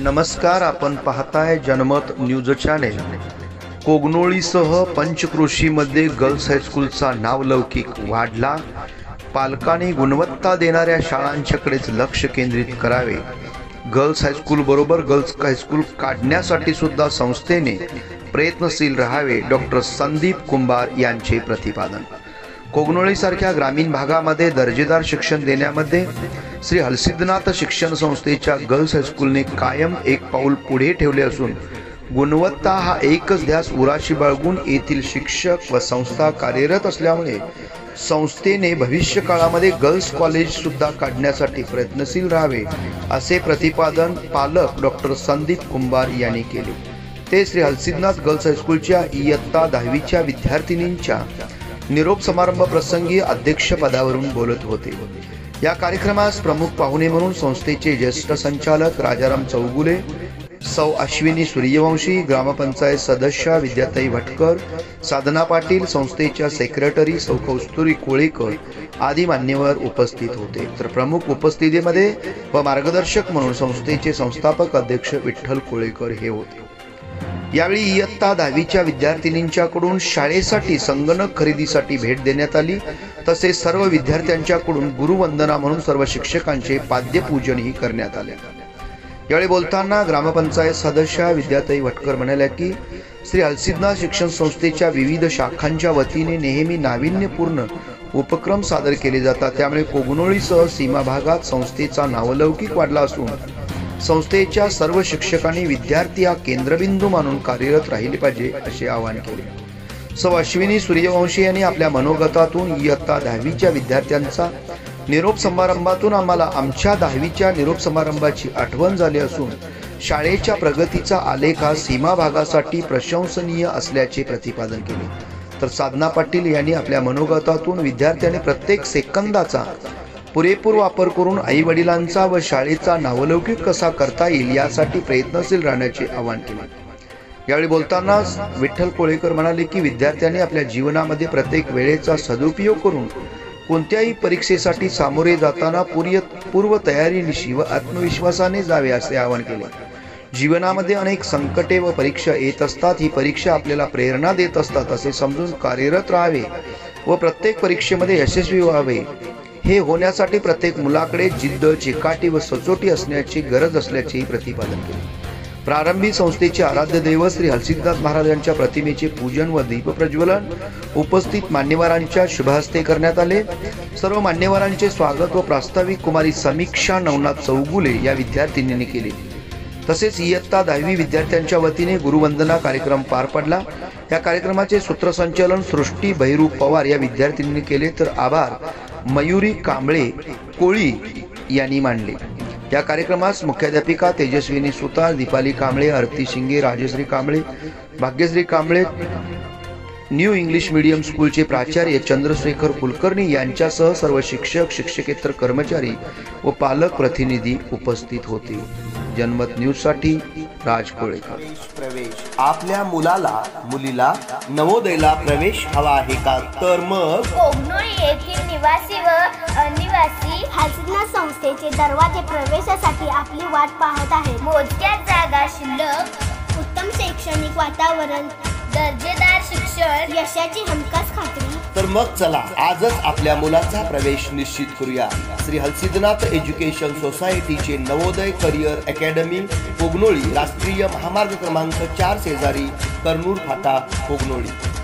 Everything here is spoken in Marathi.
नमस्कार, आपण पाहताय जनमत न्यूज चॅनेल। कोगनोळीसह पंचक्रोशीमध्ये गर्ल्स हायस्कूलचा नावलौकिक वाढला। पालकांनी गुणवत्ता देणाऱ्या शाळांच्याकडेच लक्ष केंद्रित करावे। गर्ल्स हायस्कूल बरोबर गर्ल्स हायस्कूल काढण्यासाठी सुद्धा संस्थेने प्रयत्नशील राहावे। डॉक्टर संदीप कुंभार यांचे प्रतिपादन। कोगनोळीसारख्या ग्रामीण भागामध्ये दर्जेदार शिक्षण देण्यामध्ये श्री हलसिद्धनाथ शिक्षण संस्थेच्या गर्ल्स हायस्कूलने कायम एक पाऊल पुढे ठेवले असून गुणवत्ता हा एकच ध्यास उराशी बाळगून येथील शिक्षक व संस्था कार्यरत असल्यामुळे संस्थेने भविष्य काळामध्ये गर्ल्स कॉलेज सुद्धा काढण्यासाठी प्रयत्नशील राहावे, असे प्रतिपादन पालक डॉक्टर संदीप कुंभार यांनी केले। ते श्री हलसिद्धनाथ गर्ल्स हायस्कूलच्या इयत्ता 10वीच्या विद्यार्थिनींच्या निरोप समारंभ प्रसंगी अध्यक्षपदावरून बोलत होते। या कार्यक्रमास प्रमुख पाहुणे म्हणून संस्थेचे ज्येष्ठ संचालक राजाराम चौगुले, सौ अश्विनी सूर्यवंशी, ग्रामपंचायत सदस्य विद्याताई भटकर, साधना पाटील, संस्थेच्या सेक्रेटरी सौ कौस्तुरी कोळेकर आदी मान्यवर उपस्थित होते। तर प्रमुख उपस्थितीमध्ये व मार्गदर्शक म्हणून संस्थेचे संस्थापक अध्यक्ष विठ्ठल कोळेकर हे होते। यावेळी इयत्ता 10वीच्या विद्यार्थिनींच्याकडून शाळेसाठी संगणक खरेदीसाठी भेट देण्यात आली। तसेच सर्व विद्यार्थ्यांच्याकडून गुरुवंदना म्हणून सर्व शिक्षकांचे पाद्यपूजनही करण्यात आले। यावेळी बोलताना ग्रामपंचायत सदस्य विद्याताई भटकर म्हणाल्या की श्री हलसिद्धनाथ शिक्षण संस्थेच्या विविध शाखांच्या वतीने नेहमी नाविन्यपूर्ण उपक्रम सादर केले जातात। त्यामुळे कोगनोळीसह सीमा भागात संस्थेचा नावलौकिक वाढला असून संस्थेच्या सर्व शिक्षकांनी विद्यार्थी हा केंद्रबिंदू मानून कार्यरत राहिले पाहिजे, असे आवाहन केले। सौ अश्विनी सूर्यवंशी यांनी आपल्या मनोगतातून इयत्ता 10वीच्या विद्यार्थ्यांचा निरोप समारंभातून आम्हाला आमच्या 10वीच्या निरोप समारंभाची आठवण झाली असून शाळेच्या प्रगतीचा आलेख हा सीमा भागासाठी प्रशंसनीय असल्याचे प्रतिपादन केले। तर साधना पाटील यांनी आपल्या मनोगतातून विद्यार्थ्यांनी प्रत्येक सेकंदाचा पुरेपूर वापर करून आई वडिलांचा व शाळेचा नावलौकिक कसा करता येईल यासाठी प्रयत्नशील राहण्याचे आवाहन केले। यावेळी बोलताना विठ्ठल कोळेकर म्हणाले की विद्यार्थ्यांनी आपल्या जीवनामध्ये प्रत्येक वेळेचा सदुपयोग करून कोणत्याही परीक्षेसाठी सामोरे जाताना पूर्व तयारीनिशी व आत्मविश्वासाने जावे, असे आवाहन केले। जीवनामध्ये अनेक संकटे व परीक्षा येत असतात। ही परीक्षा आपल्याला प्रेरणा देत असतात, असे समजून कार्यरत राहावे व प्रत्येक परीक्षेमध्ये यशस्वी व्हावे। हे होण्यासाठी प्रत्येक मुलाकडे जिद्द, चिकाटी व सचोटी असण्याची गरज असल्याचे प्रतिपादन केले। प्रारंभी संस्थेचे आराध्य दैवत श्री हलसिद्धनाथ महाराजांच्या प्रतिमेचे पूजन व दीप प्रज्वलन उपस्थित मान्यवरांच्या शुभहस्ते करण्यात आले। सर्व मान्यवरांचे स्वागत व प्रास्ताविक कुमारी समीक्षा नवनाथ चौगुले या विद्यार्थिनींनी केले। तसेच इयत्ता 10वी विद्यार्थ्यांच्या वतीने गुरुवंदना कार्यक्रम पार पडला। या कार्यक्रमाचे सूत्रसंचालन सृष्टी भैरू पवार या विद्यार्थिनींनी केले, तर आभार मयुरी कांबळे कोळी यांनी मानले। या कार्यक्रमास मुख्याध्यापिका तेजस्विनी सुतार, Deepali Kamble, Aarti Shinge, Rajashree Kamble, Bhagyashree Kamble, new English medium स्कूलचे प्राचार्य चंद्रशेखर कुलकर्णी यांच्यासह सर्व शिक्षक, शिक्षकेतर कर्मचारी व पालक प्रतिनिधी उपस्थित होते। जनमत न्यूज साठी राज कोळेकर। प्रवेश आपल्या मुलाला मुलीला नवोदयला प्रवेश हवा आहे का? तर मग कोगनोळी येथील निवासी व अनिवासी हलसिद्धनाथ संस्थेचे दरवाजे प्रवेशासाठी आपली वाट पाहत आहेत। मोजक्या जागा शिल्लक, उत्तम शैक्षणिक वातावरण, दर्जेदार शिक्षण, यशाची हमखास खात्री। तर मग चला आजच आपल्या मुलाचा प्रवेश निश्चित करूया। श्री हलसिद्धनाथ एज्युकेशन सोसायटीचे नवोदय करिअर अकॅडमी कोगनोळी, राष्ट्रीय महामार्ग क्रमांक 4 शेजारी कर्नूर फाटा कोगनोळी।